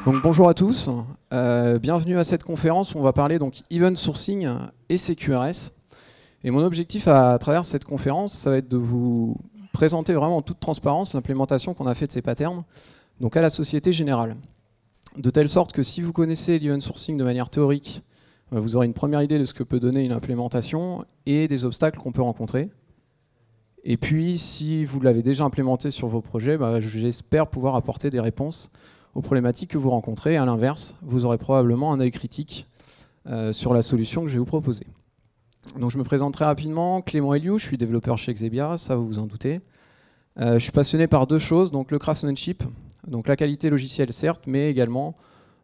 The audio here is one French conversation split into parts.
Donc bonjour à tous, bienvenue à cette conférence où on va parler donc event sourcing et CQRS. Et mon objectif à travers cette conférence, ça va être de vous présenter vraiment en toute transparence l'implémentation qu'on a fait de ces patterns donc à la Société Générale. De telle sorte que si vous connaissez l'event sourcing de manière théorique, vous aurez une première idée de ce que peut donner une implémentation et des obstacles qu'on peut rencontrer. Et puis si vous l'avez déjà implémenté sur vos projets, j'espère pouvoir apporter des réponses aux problématiques que vous rencontrez. À l'inverse, vous aurez probablement un œil critique sur la solution que je vais vous proposer. Donc je me présente très rapidement, Clément Eliou, je suis développeur chez Xebia, ça vous vous en doutez. Je suis passionné par deux choses, donc le craftsmanship, donc la qualité logicielle certes, mais également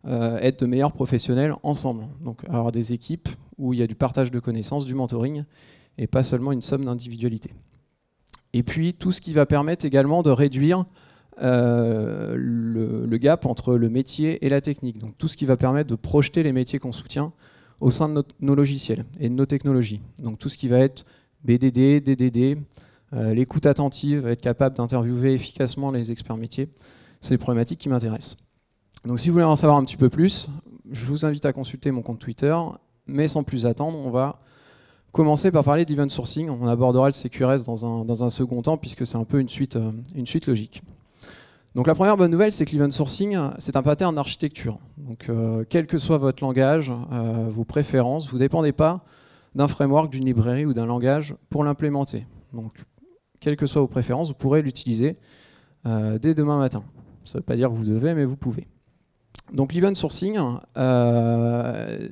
être de meilleurs professionnels ensemble. Donc avoir des équipes où il y a du partage de connaissances, du mentoring, et pas seulement une somme d'individualité. Et puis tout ce qui va permettre également de réduire le gap entre le métier et la technique. Donc tout ce qui va permettre de projeter les métiers qu'on soutient au sein de nos logiciels et de nos technologies. Donc tout ce qui va être BDD, DDD, l'écoute attentive, être capable d'interviewer efficacement les experts métiers, c'est des problématiques qui m'intéressent. Donc si vous voulez en savoir un petit peu plus, je vous invite à consulter mon compte Twitter, mais sans plus attendre, on va commencer par parler d'event sourcing. On abordera le CQRS dans un second temps, puisque c'est un peu une suite logique. Donc la première bonne nouvelle, c'est que l'event sourcing, c'est un pattern d'architecture. Donc quel que soit votre langage, vos préférences, vous ne dépendez pas d'un framework, d'une librairie ou d'un langage pour l'implémenter. Donc quelles que soient vos préférences, vous pourrez l'utiliser dès demain matin. Ça ne veut pas dire que vous devez, mais vous pouvez. Donc l'event sourcing,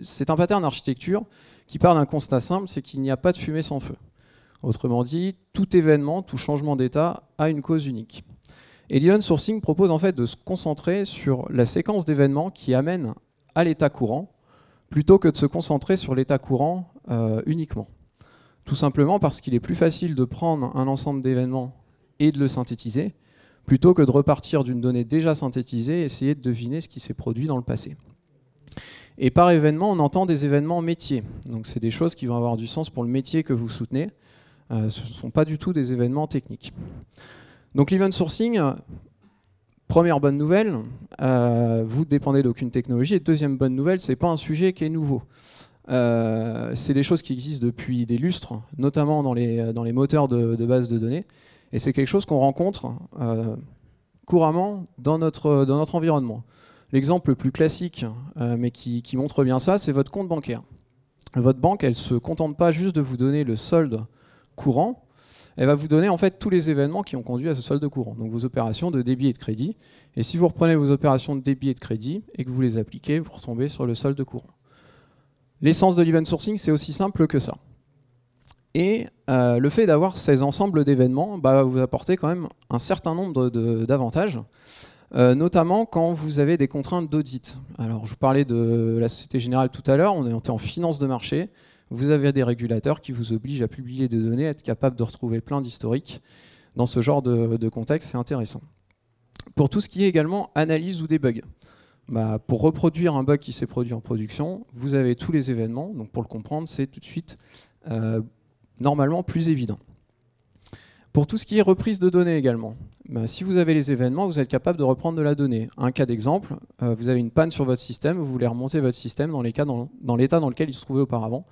c'est un pattern d'architecture qui part d'un constat simple, c'est qu'il n'y a pas de fumée sans feu. Autrement dit, tout événement, tout changement d'état a une cause unique. Et l'event sourcing propose en fait de se concentrer sur la séquence d'événements qui amènent à l'état courant, plutôt que de se concentrer sur l'état courant uniquement. Tout simplement parce qu'il est plus facile de prendre un ensemble d'événements et de le synthétiser, plutôt que de repartir d'une donnée déjà synthétisée et essayer de deviner ce qui s'est produit dans le passé. Et par événement, on entend des événements métiers. Donc c'est des choses qui vont avoir du sens pour le métier que vous soutenez. Ce ne sont pas du tout des événements techniques. Donc l'event sourcing, première bonne nouvelle, vous ne dépendez d'aucune technologie. Et deuxième bonne nouvelle, ce n'est pas un sujet qui est nouveau. C'est des choses qui existent depuis des lustres, notamment dans les moteurs de bases de données. Et c'est quelque chose qu'on rencontre couramment dans notre environnement. L'exemple le plus classique, mais qui montre bien ça, c'est votre compte bancaire. Votre banque, elle ne se contente pas juste de vous donner le solde courant, elle va vous donner en fait tous les événements qui ont conduit à ce solde courant, donc vos opérations de débit et de crédit. Et si vous reprenez vos opérations de débit et de crédit et que vous les appliquez, vous retombez sur le solde courant. L'essence de l'event sourcing, c'est aussi simple que ça. Et le fait d'avoir ces ensembles d'événements va vous apporter quand même un certain nombre d'avantages, notamment quand vous avez des contraintes d'audit. Alors je vous parlais de la Société Générale tout à l'heure, on est en finance de marché. Vous avez des régulateurs qui vous obligent à publier des données, à être capable de retrouver plein d'historiques. Dans ce genre de contexte, c'est intéressant. Pour tout ce qui est également analyse ou debug, pour reproduire un bug qui s'est produit en production, vous avez tous les événements. Donc pour le comprendre, c'est tout de suite normalement plus évident. Pour tout ce qui est reprise de données également, si vous avez les événements, vous êtes capable de reprendre de la donnée. Un cas d'exemple, vous avez une panne sur votre système, vous voulez remonter votre système dans l'état dans lequel il se trouvait auparavant.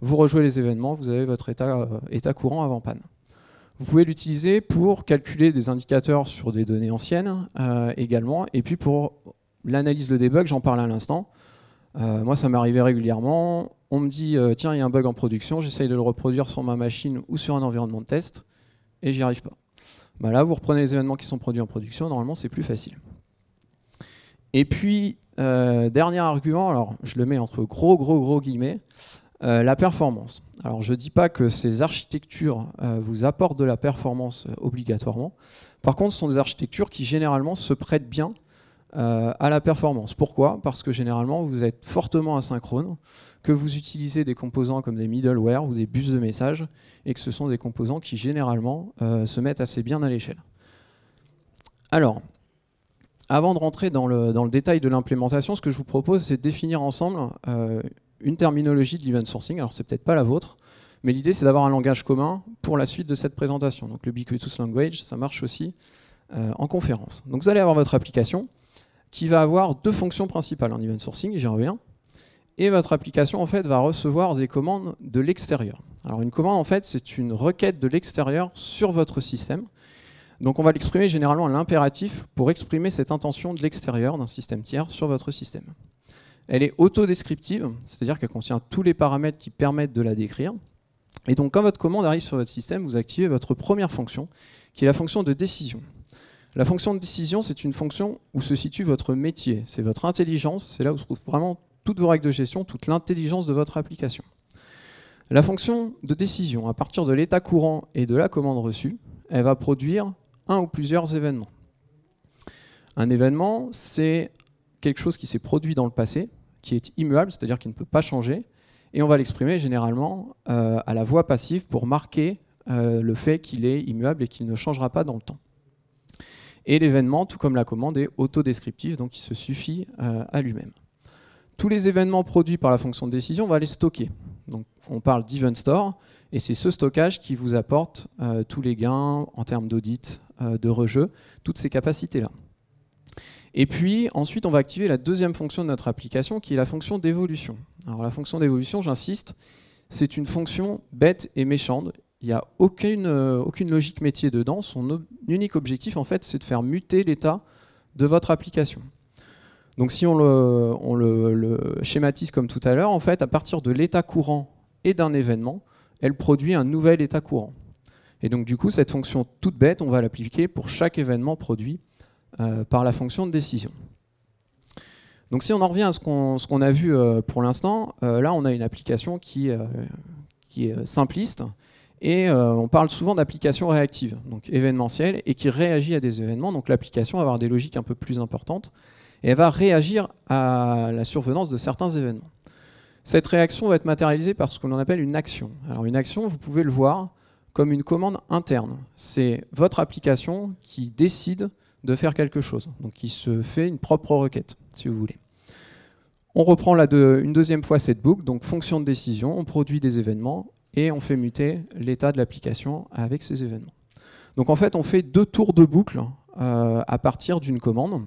Vous rejouez les événements, vous avez votre état courant avant panne. Vous pouvez l'utiliser pour calculer des indicateurs sur des données anciennes également, et puis pour l'analyse, le debug, j'en parle à l'instant. Moi, ça m'est arrivé régulièrement. On me dit, tiens, il y a un bug en production, j'essaye de le reproduire sur ma machine ou sur un environnement de test, et j'y arrive pas. Là, vous reprenez les événements qui sont produits en production, normalement, c'est plus facile. Et puis, dernier argument, alors je le mets entre gros guillemets, la performance. Alors je ne dis pas que ces architectures vous apportent de la performance obligatoirement. Par contre, ce sont des architectures qui généralement se prêtent bien à la performance. Pourquoi? Parce que généralement vous êtes fortement asynchrone, que vous utilisez des composants comme des middleware ou des bus de messages, et que ce sont des composants qui généralement se mettent assez bien à l'échelle. Alors, avant de rentrer dans le détail de l'implémentation, ce que je vous propose, c'est de définir ensemble une terminologie de l'event sourcing. Alors c'est peut-être pas la vôtre, mais l'idée c'est d'avoir un langage commun pour la suite de cette présentation. Donc le Ubiquitous Language, ça marche aussi en conférence. Donc vous allez avoir votre application qui va avoir deux fonctions principales en event sourcing, j'y reviens, et votre application en fait va recevoir des commandes de l'extérieur. Alors une commande en fait c'est une requête de l'extérieur sur votre système. Donc on va l'exprimer généralement à l'impératif pour exprimer cette intention de l'extérieur d'un système tiers sur votre système. Elle est autodescriptive, c'est-à-dire qu'elle contient tous les paramètres qui permettent de la décrire. Et donc quand votre commande arrive sur votre système, vous activez votre première fonction, qui est la fonction de décision. La fonction de décision, c'est une fonction où se situe votre métier, c'est votre intelligence, c'est là où se trouve vraiment toutes vos règles de gestion, toute l'intelligence de votre application. La fonction de décision, à partir de l'état courant et de la commande reçue, elle va produire un ou plusieurs événements. Un événement, c'est quelque chose qui s'est produit dans le passé, qui est immuable, c'est-à-dire qui ne peut pas changer, et on va l'exprimer généralement à la voix passive pour marquer le fait qu'il est immuable et qu'il ne changera pas dans le temps. Et l'événement, tout comme la commande, est autodescriptif, donc il se suffit à lui-même. Tous les événements produits par la fonction de décision, on va les stocker. Donc on parle d'event store, et c'est ce stockage qui vous apporte tous les gains en termes d'audit, de rejeu, toutes ces capacités-là. Et puis ensuite, on va activer la deuxième fonction de notre application, qui est la fonction d'évolution. Alors la fonction d'évolution, j'insiste, c'est une fonction bête et méchante. Il n'y a aucune logique métier dedans. Son unique objectif, en fait, c'est de faire muter l'état de votre application. Donc si on le schématise comme tout à l'heure, en fait, à partir de l'état courant et d'un événement, elle produit un nouvel état courant. Et donc du coup, cette fonction toute bête, on va l'appliquer pour chaque événement produit par la fonction de décision. Donc si on en revient à ce qu'on a vu pour l'instant, là on a une application qui est simpliste, et on parle souvent d'application réactive, donc événementielle, et qui réagit à des événements. Donc l'application va avoir des logiques un peu plus importantes, et elle va réagir à la survenance de certains événements. Cette réaction va être matérialisée par ce que l'on appelle une action. Alors une action, vous pouvez le voir comme une commande interne. C'est votre application qui décide de faire quelque chose, donc qui se fait une propre requête, si vous voulez. On reprend une deuxième fois cette boucle, donc fonction de décision, on produit des événements et on fait muter l'état de l'application avec ces événements. Donc en fait, on fait deux tours de boucle à partir d'une commande,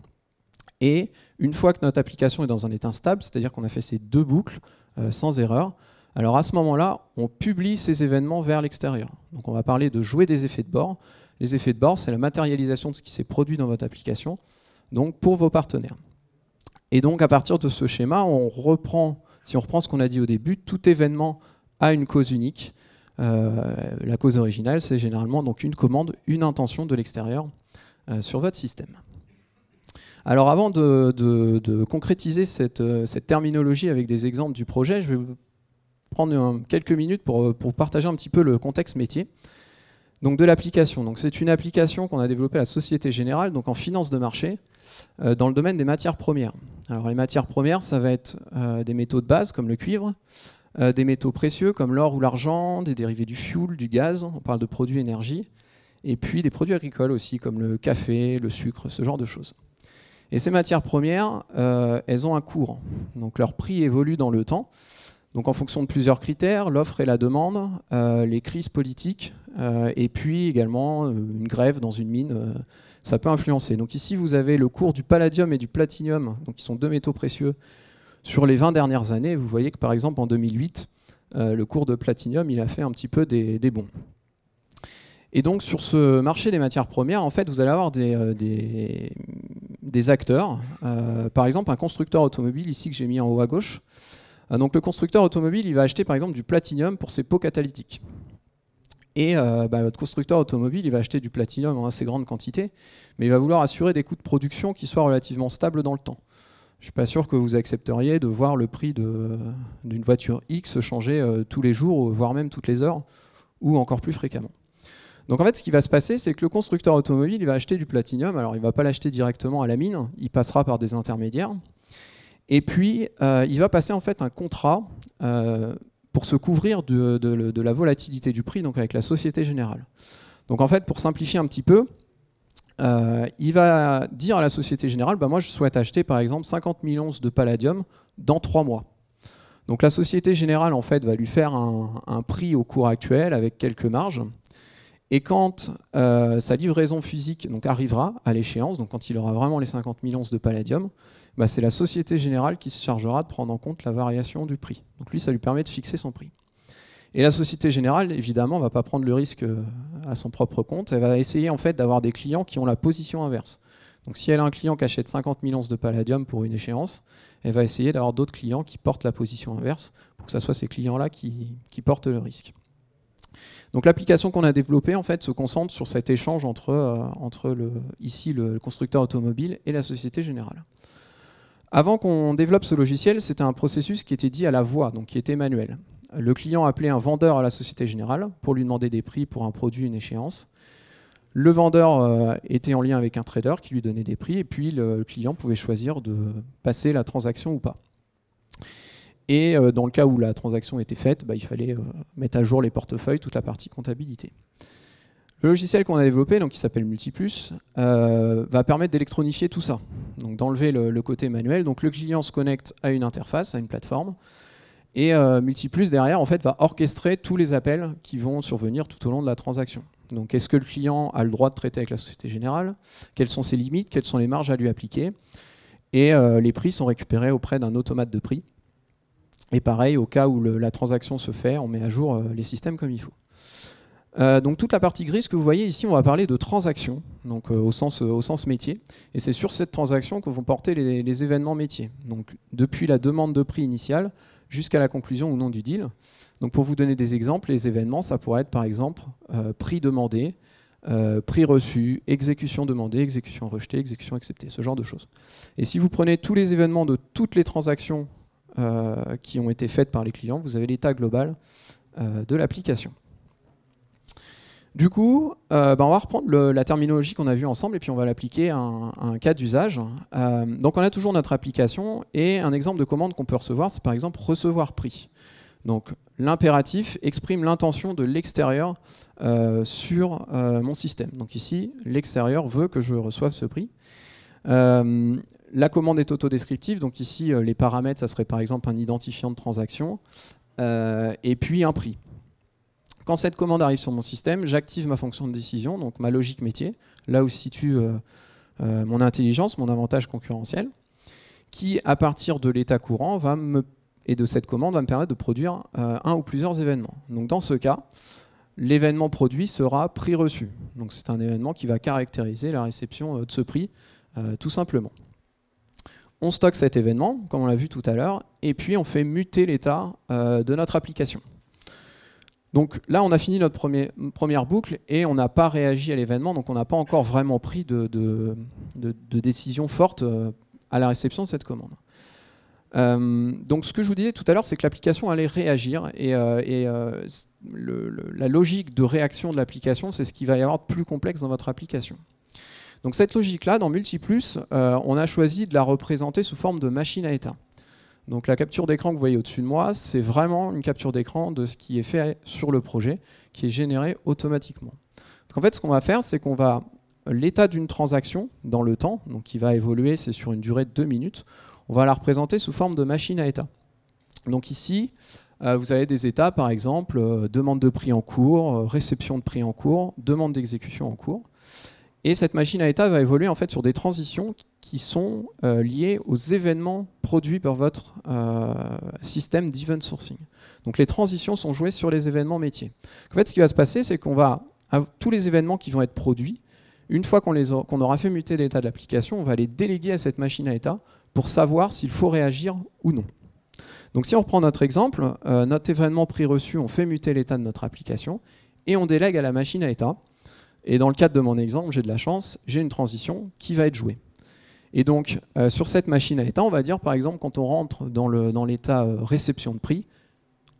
et une fois que notre application est dans un état stable, c'est-à-dire qu'on a fait ces deux boucles sans erreur, alors à ce moment-là, on publie ces événements vers l'extérieur. Donc on va parler de jouer des effets de bord. Les effets de bord, c'est la matérialisation de ce qui s'est produit dans votre application, donc pour vos partenaires. Et donc à partir de ce schéma, si on reprend ce qu'on a dit au début, tout événement a une cause unique. La cause originale, c'est généralement donc une commande, une intention de l'extérieur sur votre système. Alors avant de concrétiser cette terminologie avec des exemples du projet, je vais vous prendre quelques minutes pour partager un petit peu le contexte métier. Donc de l'application. Donc c'est une application qu'on a développée à la Société Générale, donc en finance de marché, dans le domaine des matières premières. Alors les matières premières, ça va être des métaux de base comme le cuivre, des métaux précieux comme l'or ou l'argent, des dérivés du fioul, du gaz, on parle de produits énergie, et puis des produits agricoles aussi comme le café, le sucre, ce genre de choses. Et ces matières premières, elles ont un cours, donc leur prix évolue dans le temps. Donc en fonction de plusieurs critères, l'offre et la demande, les crises politiques, et puis également une grève dans une mine, ça peut influencer. Donc ici vous avez le cours du palladium et du platinium, donc qui sont deux métaux précieux, sur les 20 dernières années. Vous voyez que par exemple en 2008, le cours de platinium il a fait un petit peu des bonds. Et donc sur ce marché des matières premières, en fait, vous allez avoir des acteurs, par exemple un constructeur automobile ici que j'ai mis en haut à gauche. Donc le constructeur automobile, il va acheter par exemple du platinium pour ses pots catalytiques. Et votre constructeur automobile, il va acheter du platinium en assez grande quantité, mais il va vouloir assurer des coûts de production qui soient relativement stables dans le temps. Je ne suis pas sûr que vous accepteriez de voir le prix d'une voiture X changer tous les jours, voire même toutes les heures, ou encore plus fréquemment. Donc en fait, ce qui va se passer, c'est que le constructeur automobile, il va acheter du platinium. Alors il ne va pas l'acheter directement à la mine, il passera par des intermédiaires. Et puis, il va passer en fait un contrat pour se couvrir de la volatilité du prix, donc avec la Société Générale. Donc en fait, pour simplifier un petit peu, il va dire à la Société Générale, moi je souhaite acheter par exemple 50 000 onces de palladium dans 3 mois. Donc la Société Générale en fait va lui faire un prix au cours actuel avec quelques marges. Et quand sa livraison physique donc, arrivera à l'échéance, donc quand il aura vraiment les 50 000 onces de palladium, bah, c'est la Société Générale qui se chargera de prendre en compte la variation du prix. Donc lui, ça lui permet de fixer son prix. Et la Société Générale, évidemment, ne va pas prendre le risque à son propre compte. Elle va essayer en fait d'avoir des clients qui ont la position inverse. Donc si elle a un client qui achète 50 000 onces de palladium pour une échéance, elle va essayer d'avoir d'autres clients qui portent la position inverse pour que ce soit ces clients-là qui portent le risque. Donc l'application qu'on a développée en fait, se concentre sur cet échange entre ici le constructeur automobile et la Société Générale. Avant qu'on développe ce logiciel, c'était un processus qui était dit à la voix, donc qui était manuel. Le client appelait un vendeur à la Société Générale pour lui demander des prix pour un produit, une échéance. Le vendeur était en lien avec un trader qui lui donnait des prix et puis le client pouvait choisir de passer la transaction ou pas. Et dans le cas où la transaction était faite, bah, il fallait mettre à jour les portefeuilles, toute la partie comptabilité. Le logiciel qu'on a développé, donc qui s'appelle Multiplus, va permettre d'électronifier tout ça, donc d'enlever le côté manuel. Donc le client se connecte à une interface, à une plateforme, et Multiplus derrière en fait va orchestrer tous les appels qui vont survenir tout au long de la transaction. Donc est-ce que le client a le droit de traiter avec la Société Générale? Quelles sont ses limites? Quelles sont les marges à lui appliquer? Et les prix sont récupérés auprès d'un automate de prix. Et pareil, au cas où la transaction se fait, on met à jour les systèmes comme il faut. Donc toute la partie grise que vous voyez ici, on va parler de transaction, donc au sens métier. Et c'est sur cette transaction que vont porter les événements métiers. Donc depuis la demande de prix initiale jusqu'à la conclusion ou non du deal. Donc pour vous donner des exemples, les événements, ça pourrait être par exemple prix demandé, prix reçu, exécution demandée, exécution rejetée, exécution acceptée, ce genre de choses. Et si vous prenez tous les événements de toutes les transactions qui ont été faites par les clients, vous avez l'état global de l'application. Du coup, on va reprendre la terminologie qu'on a vue ensemble et puis on va l'appliquer à un cas d'usage. Donc on a toujours notre application et un exemple de commande qu'on peut recevoir, c'est par exemple recevoir prix. Donc l'impératif exprime l'intention de l'extérieur sur mon système. Donc ici, l'extérieur veut que je reçoive ce prix. La commande est autodescriptive, donc ici les paramètres, ça serait par exemple un identifiant de transaction et puis un prix. Quand cette commande arrive sur mon système, j'active ma fonction de décision, donc ma logique métier, là où se situe mon intelligence, mon avantage concurrentiel, qui à partir de l'état courant et de cette commande va me permettre de produire un ou plusieurs événements. Donc dans ce cas, l'événement produit sera prix reçu. Donc c'est un événement qui va caractériser la réception de ce prix, tout simplement. On stocke cet événement, comme on l'a vu tout à l'heure, et puis on fait muter l'état de notre application. Donc là, on a fini notre première boucle et on n'a pas réagi à l'événement, donc on n'a pas encore vraiment pris de décision forte à la réception de cette commande. Donc ce que je vous disais tout à l'heure, c'est que l'application allait réagir et la logique de réaction de l'application, c'est ce qui va y avoir de plus complexe dans votre application. Donc cette logique-là, dans Multiplus, on a choisi de la représenter sous forme de machine à état. Donc la capture d'écran que vous voyez au-dessus de moi, c'est vraiment une capture d'écran de ce qui est fait sur le projet, qui est généré automatiquement. Donc en fait, ce qu'on va faire, c'est qu'on va l'état d'une transaction dans le temps, donc qui va évoluer, c'est sur une durée de 2 minutes, on va la représenter sous forme de machine à état. Donc ici, vous avez des états, par exemple, demande de prix en cours, réception de prix en cours, demande d'exécution en cours. Et cette machine à état va évoluer en fait sur des transitions qui sont liées aux événements produits par votre système d'event sourcing. Donc les transitions sont jouées sur les événements métiers. En fait, ce qui va se passer, c'est qu'on va tous les événements qui vont être produits, une fois qu'on aura fait muter l'état de l'application, on va les déléguer à cette machine à état pour savoir s'il faut réagir ou non. Donc si on reprend notre exemple, notre événement prix reçu, on fait muter l'état de notre application et on délègue à la machine à état. Et dans le cadre de mon exemple, j'ai de la chance, j'ai une transition qui va être jouée. Et donc, sur cette machine à état, on va dire, par exemple, quand on rentre dans l'état réception de prix,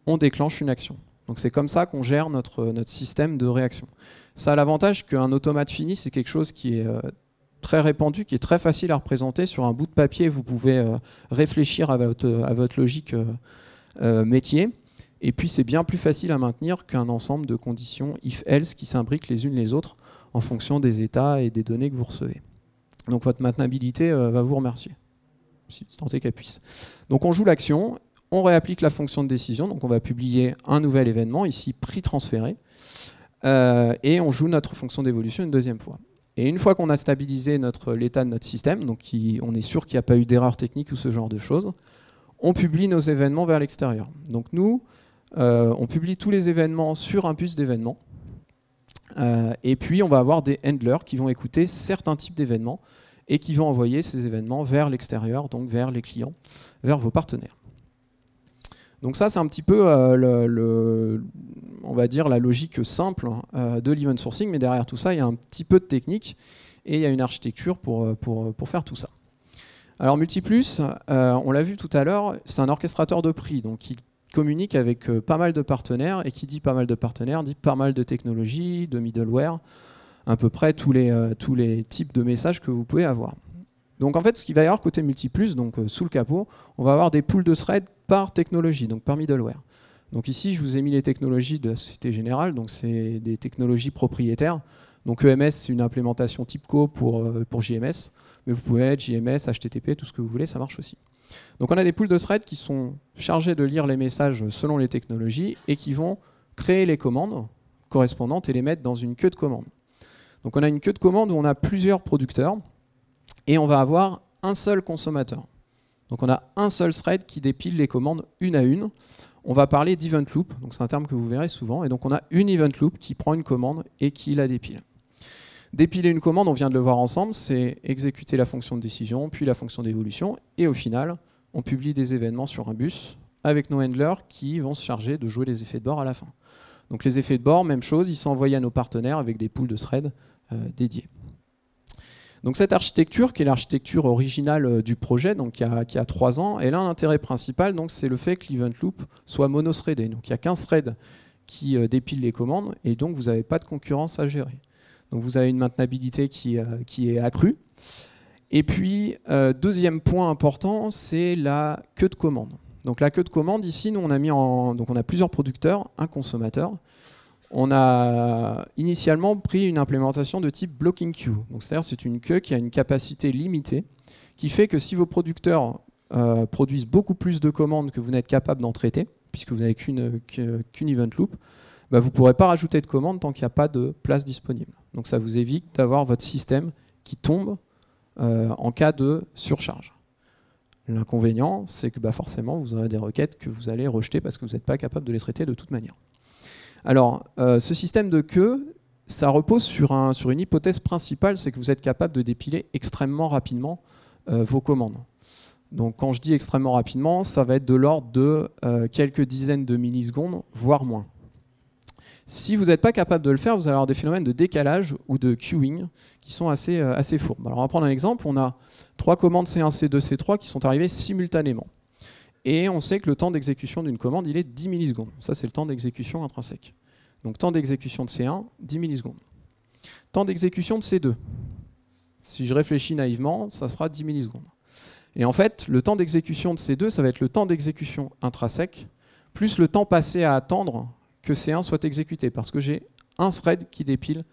on déclenche une action. Donc c'est comme ça qu'on gère notre système de réaction. Ça a l'avantage qu'un automate fini, c'est quelque chose qui est très répandu, qui est très facile à représenter. Sur un bout de papier, vous pouvez réfléchir à votre logique métier. Et puis c'est bien plus facile à maintenir qu'un ensemble de conditions if-else qui s'imbriquent les unes les autres en fonction des états et des données que vous recevez. Donc votre maintenabilité va vous remercier, si tant est qu'elle puisse. Donc on joue l'action, on réapplique la fonction de décision, donc on va publier un nouvel événement, ici prix transféré, et on joue notre fonction d'évolution une deuxième fois. Et une fois qu'on a stabilisé l'état de notre système, donc on est sûr qu'il n'y a pas eu d'erreur technique ou ce genre de choses, on publie nos événements vers l'extérieur. Donc nous, on publie tous les événements sur un bus d'événements, et puis on va avoir des handlers qui vont écouter certains types d'événements et qui vont envoyer ces événements vers l'extérieur, donc vers les clients, vers vos partenaires. Donc ça, c'est un petit peu, on va dire, la logique simple de l'event sourcing, mais derrière tout ça, il y a un petit peu de technique et il y a une architecture pour faire tout ça. Alors Multiplus, on l'a vu tout à l'heure, c'est un orchestrateur de prix, donc il communique avec pas mal de partenaires, et qui dit pas mal de partenaires, dit pas mal de technologies, de middleware, à peu près tous les types de messages que vous pouvez avoir. Donc en fait, ce qu'il va y avoir côté Multiplus, donc sous le capot, on va avoir des pools de threads par technologie, donc par middleware. Donc ici, je vous ai mis les technologies de la Société Générale, donc c'est des technologies propriétaires. Donc EMS, c'est une implémentation TIBCO pour JMS, mais vous pouvez être JMS, HTTP, tout ce que vous voulez, ça marche aussi. Donc on a des pools de threads qui sont chargés de lire les messages selon les technologies et qui vont créer les commandes correspondantes et les mettre dans une queue de commande. Donc on a une queue de commande où on a plusieurs producteurs et on va avoir un seul consommateur. Donc on a un seul thread qui dépile les commandes une à une. On va parler d'event loop, donc c'est un terme que vous verrez souvent, et donc on a une event loop qui prend une commande et qui la dépile. Dépiler une commande, on vient de le voir ensemble, c'est exécuter la fonction de décision, puis la fonction d'évolution, et au final, on publie des événements sur un bus avec nos handlers qui vont se charger de jouer les effets de bord à la fin. Donc les effets de bord, même chose, ils sont envoyés à nos partenaires avec des pools de threads dédiés. Donc cette architecture, qui est l'architecture originale du projet, donc qui a 3 ans, elle a un intérêt principal, donc c'est le fait que l'event loop soit mono-threadé. Donc il y a 15 threads qui dépilent les commandes, et donc vous n'avez pas de concurrence à gérer. Donc vous avez une maintenabilité qui est accrue. Et puis, deuxième point important, c'est la queue de commande. Donc la queue de commande, ici, nous on a plusieurs producteurs, un consommateur. On a initialement pris une implémentation de type blocking queue. Donc c'est-à-dire c'est une queue qui a une capacité limitée, qui fait que si vos producteurs produisent beaucoup plus de commandes que vous n'êtes capable d'en traiter, puisque vous n'avez qu'une event loop, bah, vous ne pourrez pas rajouter de commandes tant qu'il n'y a pas de place disponible. Donc ça vous évite d'avoir votre système qui tombe en cas de surcharge. L'inconvénient, c'est que bah, forcément, vous aurez des requêtes que vous allez rejeter parce que vous n'êtes pas capable de les traiter de toute manière. Alors, ce système de queue, ça repose sur une hypothèse principale, c'est que vous êtes capable de dépiler extrêmement rapidement vos commandes. Donc quand je dis extrêmement rapidement, ça va être de l'ordre de quelques dizaines de millisecondes, voire moins. Si vous n'êtes pas capable de le faire, vous allez avoir des phénomènes de décalage ou de queuing qui sont assez fourbes. Alors on va prendre un exemple, on a 3 commandes C1, C2, C3 qui sont arrivées simultanément. Et on sait que le temps d'exécution d'une commande, il est 10 millisecondes. Ça, c'est le temps d'exécution intrinsèque. Donc temps d'exécution de C1, 10 millisecondes. Temps d'exécution de C2. Si je réfléchis naïvement, ça sera 10 millisecondes. Et en fait, le temps d'exécution de C2, ça va être le temps d'exécution intrinsèque, plus le temps passé à attendre que C1 soit exécuté, parce que j'ai un thread qui dépile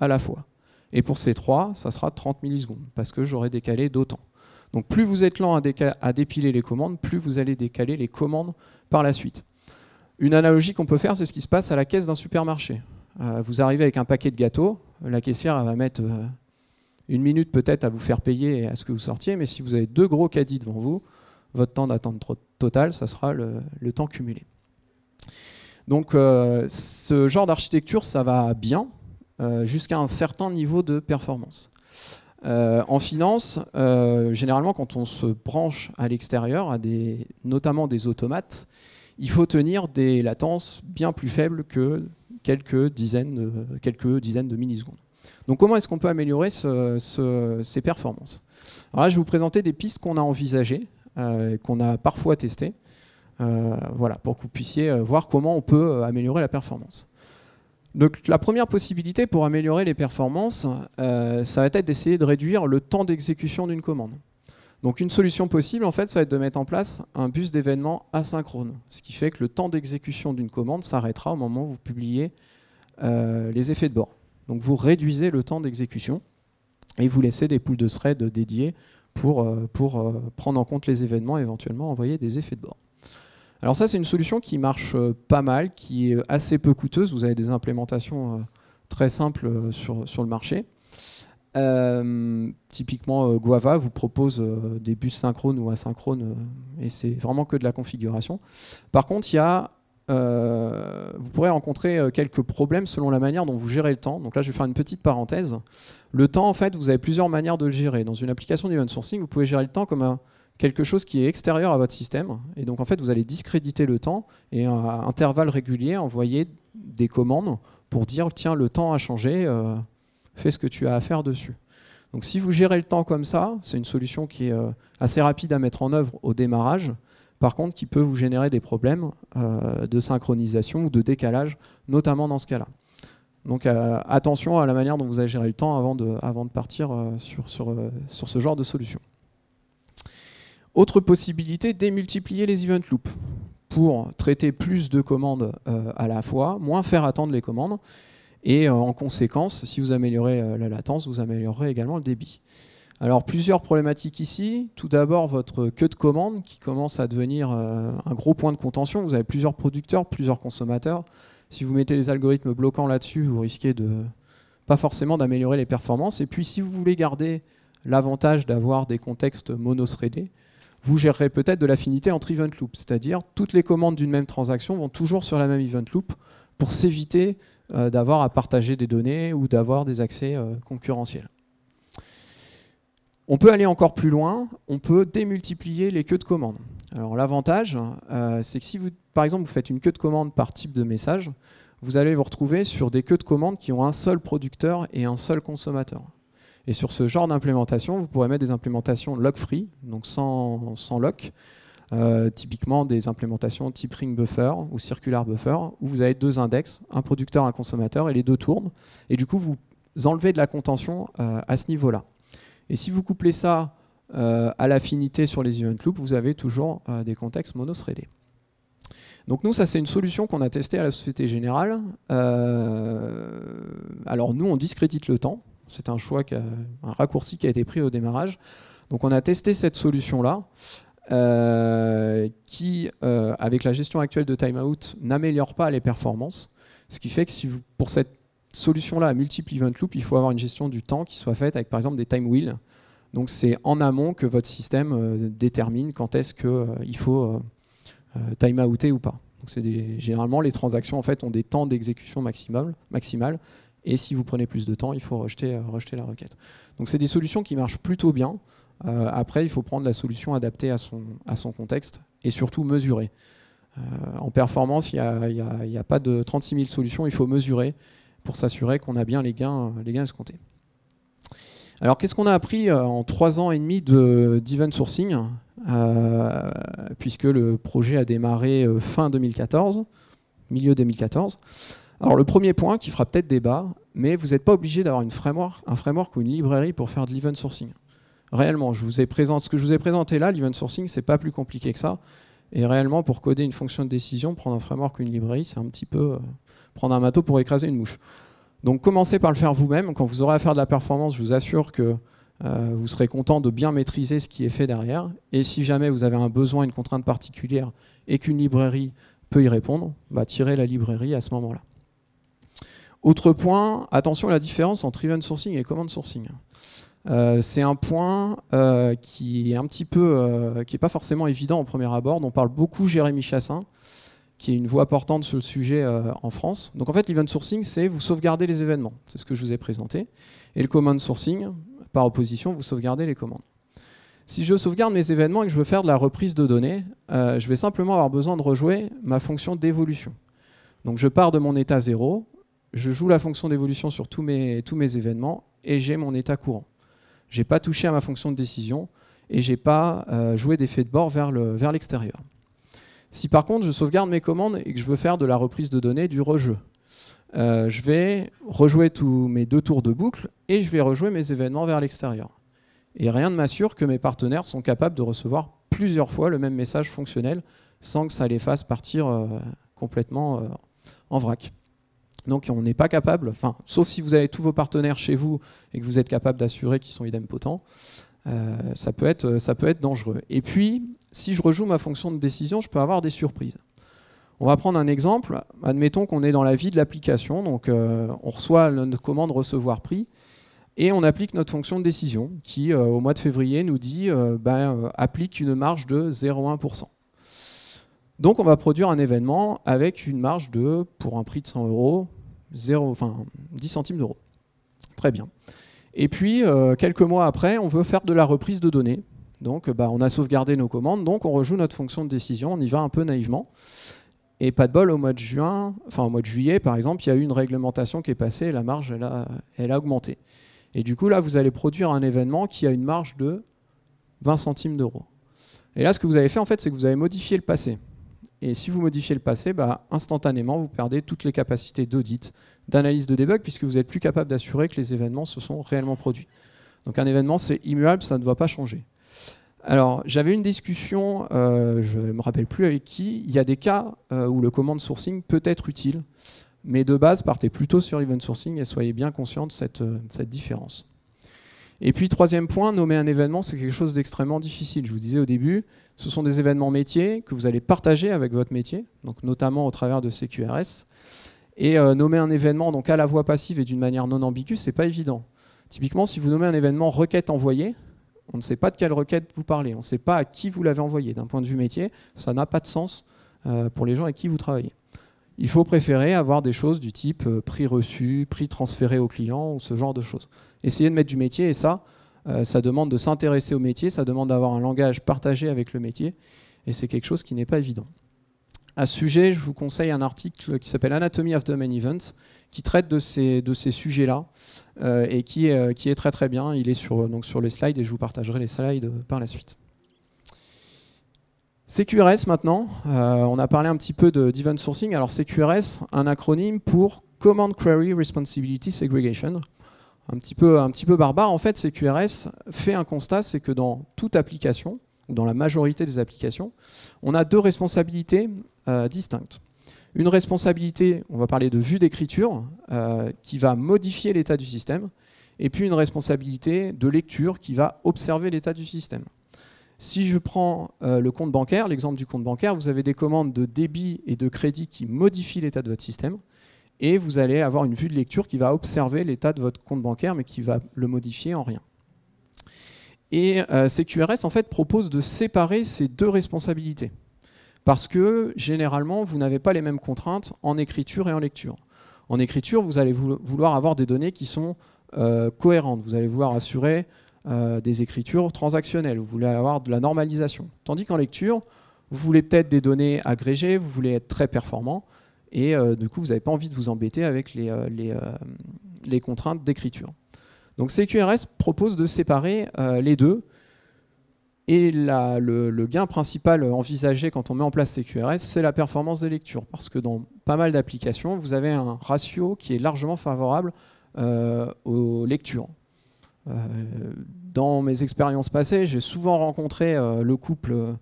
à la fois. Et pour C3, ça sera 30 millisecondes, parce que j'aurai décalé d'autant. Donc plus vous êtes lent à dépiler les commandes, plus vous allez décaler les commandes par la suite. Une analogie qu'on peut faire, c'est ce qui se passe à la caisse d'un supermarché. Vous arrivez avec un paquet de gâteaux, la caissière elle va mettre 1 minute peut-être à vous faire payer et à ce que vous sortiez, mais si vous avez 2 gros caddies devant vous, votre temps d'attente total, ça sera le temps cumulé. Donc ce genre d'architecture, ça va bien jusqu'à un certain niveau de performance. En finance, généralement quand on se branche à l'extérieur, notamment des automates, il faut tenir des latences bien plus faibles que quelques dizaines de millisecondes. Donc comment est-ce qu'on peut améliorer ces performances? Alors là, je vais vous présenter des pistes qu'on a envisagées, qu'on a parfois testées, voilà, pour que vous puissiez voir comment on peut améliorer la performance. Donc la première possibilité pour améliorer les performances, ça va être d'essayer de réduire le temps d'exécution d'une commande. Donc une solution possible, en fait, ça va être de mettre en place un bus d'événements asynchrone, ce qui fait que le temps d'exécution d'une commande s'arrêtera au moment où vous publiez les effets de bord. Donc vous réduisez le temps d'exécution et vous laissez des pools de threads dédiés pour prendre en compte les événements et éventuellement envoyer des effets de bord. Alors ça, c'est une solution qui marche pas mal, qui est assez peu coûteuse. Vous avez des implémentations très simples sur le marché. Typiquement, Guava vous propose des bus synchrones ou asynchrones, et c'est vraiment que de la configuration. Par contre, vous pourrez rencontrer quelques problèmes selon la manière dont vous gérez le temps. Donc là, je vais faire une petite parenthèse. Le temps, en fait, vous avez plusieurs manières de le gérer. Dans une application d'event sourcing, vous pouvez gérer le temps comme quelque chose qui est extérieur à votre système. Et donc, en fait, vous allez discréditer le temps et à intervalles réguliers, envoyer des commandes pour dire « Tiens, le temps a changé, fais ce que tu as à faire dessus ». Donc, si vous gérez le temps comme ça, c'est une solution qui est assez rapide à mettre en œuvre au démarrage. Par contre, qui peut vous générer des problèmes de synchronisation ou de décalage, notamment dans ce cas-là. Donc attention à la manière dont vous allez gérer le temps avant de partir sur ce genre de solution. Autre possibilité, démultiplier les event loops pour traiter plus de commandes à la fois, moins faire attendre les commandes. Et en conséquence, si vous améliorez la latence, vous améliorerez également le débit. Alors plusieurs problématiques ici. Tout d'abord, votre queue de commande qui commence à devenir un gros point de contention. Vous avez plusieurs producteurs, plusieurs consommateurs. Si vous mettez les algorithmes bloquants là-dessus, vous risquez pas forcément d'améliorer les performances. Et puis si vous voulez garder l'avantage d'avoir des contextes monothreadés, vous gérerez peut-être de l'affinité entre event loops, c'est-à-dire toutes les commandes d'une même transaction vont toujours sur la même event loop pour s'éviter d'avoir à partager des données ou d'avoir des accès concurrentiels. On peut aller encore plus loin, on peut démultiplier les queues de commande. Alors l'avantage, c'est que si vous, par exemple, vous faites une queue de commande par type de message, vous allez vous retrouver sur des queues de commande qui ont un seul producteur et un seul consommateur. Et sur ce genre d'implémentation, vous pourrez mettre des implémentations lock-free, donc sans lock, typiquement des implémentations type ring buffer ou circular buffer, où vous avez deux index, un producteur, un consommateur, et les deux tournent. Et du coup, vous enlevez de la contention à ce niveau-là. Et si vous couplez ça à l'affinité sur les event loops, vous avez toujours des contextes monothreadés. Donc nous, ça c'est une solution qu'on a testée à la Société Générale. Alors nous, on discrédite le temps. C'est un choix, un raccourci qui a été pris au démarrage. Donc on a testé cette solution-là, qui, avec la gestion actuelle de timeout, n'améliore pas les performances. Ce qui fait que si vous, pour cette solution-là à multiple event loop, il faut avoir une gestion du temps qui soit faite avec par exemple des time wheels. Donc c'est en amont que votre système détermine quand est-ce qu'il faut timeouter ou pas. Donc généralement les transactions en fait ont des temps d'exécution maximales et si vous prenez plus de temps, il faut rejeter la requête. Donc c'est des solutions qui marchent plutôt bien. Après, il faut prendre la solution adaptée à son contexte et surtout mesurer. En performance, il n'y a pas de 36 000 solutions, il faut mesurer pour s'assurer qu'on a bien les gains escomptés. Alors qu'est-ce qu'on a appris en 3 ans et demi d'event sourcing, puisque le projet a démarré fin 2014, milieu 2014. Alors le premier point qui fera peut-être débat, mais vous n'êtes pas obligé d'avoir un framework ou une librairie pour faire de l'event sourcing. Réellement, ce que je vous ai présenté là, l'event sourcing, c'est pas plus compliqué que ça. Et réellement, pour coder une fonction de décision, prendre un framework ou une librairie, c'est un petit peu prendre un marteau pour écraser une mouche. Donc commencez par le faire vous-même. Quand vous aurez à faire de la performance, je vous assure que vous serez content de bien maîtriser ce qui est fait derrière. Et si jamais vous avez un besoin, une contrainte particulière et qu'une librairie peut y répondre, tirez la librairie à ce moment-là. Autre point, attention à la différence entre event sourcing et command sourcing. C'est un point qui est un petit peu, qui n'est pas forcément évident au premier abord, dont parle beaucoup Jérémy Chassin, qui est une voix portante sur le sujet en France. Donc en fait, l'event sourcing, c'est vous sauvegardez les événements. C'est ce que je vous ai présenté. Et le command sourcing, par opposition, vous sauvegardez les commandes. Si je sauvegarde mes événements et que je veux faire de la reprise de données, je vais simplement avoir besoin de rejouer ma fonction d'évolution. Donc je pars de mon état 0, je joue la fonction d'évolution sur tous mes événements et j'ai mon état courant. Je n'ai pas touché à ma fonction de décision et je n'ai pas joué d'effet de bord vers l'extérieur. Si par contre je sauvegarde mes commandes et que je veux faire de la reprise de données, du rejeu, je vais rejouer tous mes 2 tours de boucle et je vais rejouer mes événements vers l'extérieur. Et rien ne m'assure que mes partenaires sont capables de recevoir plusieurs fois le même message fonctionnel sans que ça les fasse partir complètement en vrac. Donc on n'est pas capable, sauf si vous avez tous vos partenaires chez vous et que vous êtes capable d'assurer qu'ils sont idempotents, ça peut être dangereux. Et puis, si je rejoue ma fonction de décision, je peux avoir des surprises. On va prendre un exemple. Admettons qu'on est dans la vie de l'application, donc on reçoit notre commande recevoir prix, et on applique notre fonction de décision qui, au mois de février, nous dit applique une marge de 0,1%. Donc on va produire un événement avec une marge de, pour un prix de 100 €, 10 centimes d'euros. Très bien. Et puis, quelques mois après, on veut faire de la reprise de données. Donc on a sauvegardé nos commandes, donc on rejoue notre fonction de décision, on y va un peu naïvement. Et pas de bol, au mois de juillet, par exemple, il y a eu une réglementation qui est passée et la marge, elle a augmenté. Et du coup, là, vous allez produire un événement qui a une marge de 20 centimes d'euros. Et là, ce que vous avez fait, en fait, c'est que vous avez modifié le passé. Et si vous modifiez le passé, instantanément, vous perdez toutes les capacités d'audit, d'analyse de debug, puisque vous n'êtes plus capable d'assurer que les événements se sont réellement produits. Donc un événement, c'est immuable, ça ne doit pas changer. Alors, j'avais une discussion, je ne me rappelle plus avec qui, il y a des cas où le command sourcing peut être utile, mais de base, partez plutôt sur event sourcing et soyez bien conscient de cette différence. Et puis, troisième point, nommer un événement, c'est quelque chose d'extrêmement difficile. Je vous disais au début, ce sont des événements métiers que vous allez partager avec votre métier, donc notamment au travers de CQRS. Et nommer un événement donc à la voix passive et d'une manière non ambiguë, c'est pas évident. Typiquement, si vous nommez un événement requête envoyée, on ne sait pas de quelle requête vous parlez, on ne sait pas à qui vous l'avez envoyé. D'un point de vue métier, ça n'a pas de sens pour les gens avec qui vous travaillez. Il faut préférer avoir des choses du type prix reçu, prix transféré au client ou ce genre de choses. Essayez de mettre du métier et ça demande de s'intéresser au métier, ça demande d'avoir un langage partagé avec le métier et c'est quelque chose qui n'est pas évident. À ce sujet, je vous conseille un article qui s'appelle Anatomy of Domain Events qui traite de ces sujets-là et qui est très très bien. Il est sur les slides et je vous partagerai les slides par la suite. CQRS maintenant, on a parlé un petit peu d'event sourcing. Alors CQRS, un acronyme pour Command Query Responsibility Segregation. Un petit peu barbare. En fait, CQRS fait un constat, c'est que dans toute application, ou dans la majorité des applications, on a deux responsabilités distinctes. Une responsabilité, on va parler de vue d'écriture, qui va modifier l'état du système, et puis une responsabilité de lecture qui va observer l'état du système. Si je prends le compte bancaire, l'exemple du compte bancaire, vous avez des commandes de débit et de crédit qui modifient l'état de votre système, et vous allez avoir une vue de lecture qui va observer l'état de votre compte bancaire, mais qui va le modifier en rien. Et CQRS en fait propose de séparer ces deux responsabilités. Parce que généralement, vous n'avez pas les mêmes contraintes en écriture et en lecture. En écriture, vous allez vouloir avoir des données qui sont cohérentes. Vous allez vouloir assurer des écritures transactionnelles. Vous voulez avoir de la normalisation. Tandis qu'en lecture, vous voulez peut-être des données agrégées, vous voulez être très performant. Et du coup, vous n'avez pas envie de vous embêter avec les contraintes d'écriture. Donc CQRS propose de séparer les deux. Et le gain principal envisagé quand on met en place CQRS, c'est la performance des lectures. Parce que dans pas mal d'applications, vous avez un ratio qui est largement favorable aux lectures. Dans mes expériences passées, j'ai souvent rencontré le couple,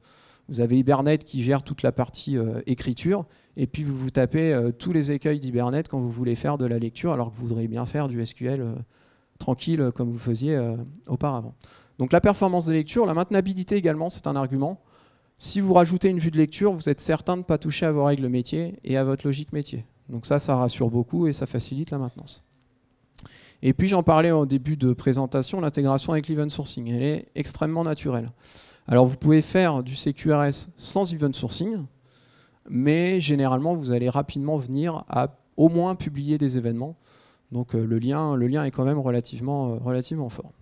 vous avez Hibernate qui gère toute la partie écriture, et puis vous vous tapez tous les écueils d'Hibernate quand vous voulez faire de la lecture, alors que vous voudriez bien faire du SQL tranquille comme vous faisiez auparavant. Donc la performance des lectures, la maintenabilité également, c'est un argument. Si vous rajoutez une vue de lecture, vous êtes certain de ne pas toucher à vos règles métiers et à votre logique métier. Donc ça rassure beaucoup et ça facilite la maintenance. Et puis j'en parlais au début de présentation, l'intégration avec l'event sourcing, elle est extrêmement naturelle. Alors vous pouvez faire du CQRS sans event sourcing, mais généralement vous allez rapidement venir à au moins publier des événements. Donc le lien est quand même relativement fort.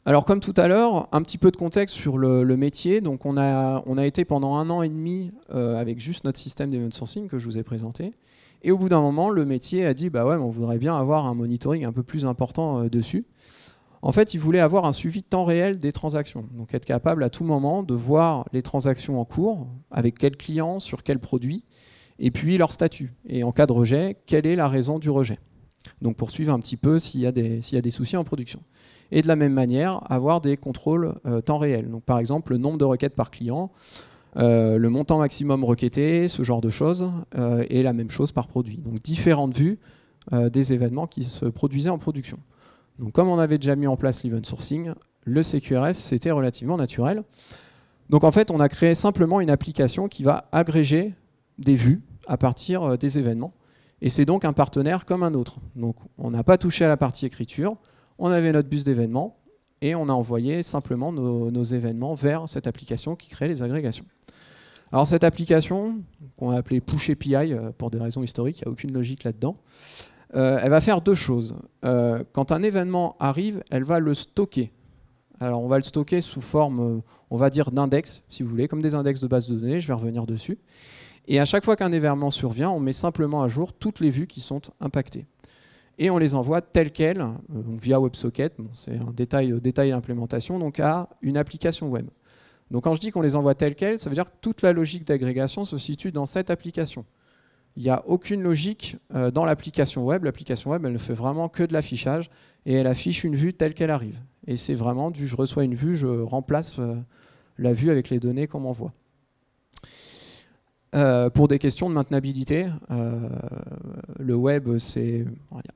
Alors comme tout à l'heure, un petit peu de contexte sur le métier. Donc on a été pendant 1 an et demi avec juste notre système d'event sourcing que je vous ai présenté. Et au bout d'un moment, le métier a dit bah ouais, mais on voudrait bien avoir un monitoring un peu plus important dessus. En fait, il voulait avoir un suivi temps réel des transactions. Donc être capable à tout moment de voir les transactions en cours, avec quel client, sur quel produit, et puis leur statut. Et en cas de rejet, quelle est la raison du rejet. Donc pour suivre un petit peu s'il y a des soucis en production. Et de la même manière, avoir des contrôles temps réel. Donc par exemple, le nombre de requêtes par client, le montant maximum requêté, ce genre de choses, et la même chose par produit. Donc différentes vues des événements qui se produisaient en production. Donc comme on avait déjà mis en place l'event sourcing, le CQRS c'était relativement naturel. Donc en fait, on a créé simplement une application qui va agréger des vues à partir des événements. Et c'est donc un partenaire comme un autre. Donc on n'a pas touché à la partie écriture, on avait notre bus d'événements, et on a envoyé simplement nos événements vers cette application qui crée les agrégations. Alors cette application, qu'on a appelée Push API pour des raisons historiques, il n'y a aucune logique là-dedans, elle va faire deux choses. Quand un événement arrive, elle va le stocker. Alors on va le stocker sous forme, on va dire d'index, si vous voulez, comme des index de base de données, je vais revenir dessus. Et à chaque fois qu'un événement survient, on met simplement à jour toutes les vues qui sont impactées. Et on les envoie telles quelles, via WebSocket, bon, c'est un détail d'implémentation, donc à une application web. Donc quand je dis qu'on les envoie telles quelles, ça veut dire que toute la logique d'agrégation se situe dans cette application. Il n'y a aucune logique dans l'application web. L'application web, elle ne fait vraiment que de l'affichage et elle affiche une vue telle qu'elle arrive. Et c'est vraiment du je reçois une vue, je remplace la vue avec les données qu'on m'envoie. Pour des questions de maintenabilité, le web c'est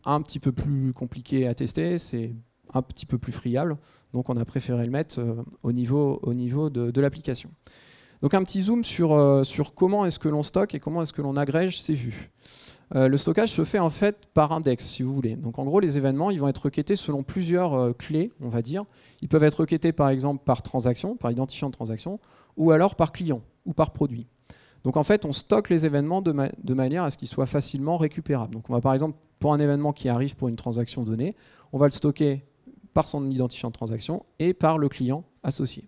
un petit peu plus compliqué à tester, c'est un petit peu plus friable, donc on a préféré le mettre au niveau de l'application. Donc un petit zoom sur comment est-ce que l'on stocke et comment est-ce que l'on agrège ces vues. Le stockage se fait en fait par index, si vous voulez. Donc en gros, les événements ils vont être requêtés selon plusieurs clés, on va dire. Ils peuvent être requêtés par exemple par transaction, par identifiant de transaction, ou alors par client, ou par produit. Donc en fait, on stocke les événements de manière à ce qu'ils soient facilement récupérables. Donc on va par exemple, pour un événement qui arrive pour une transaction donnée, on va le stocker par son identifiant de transaction et par le client associé.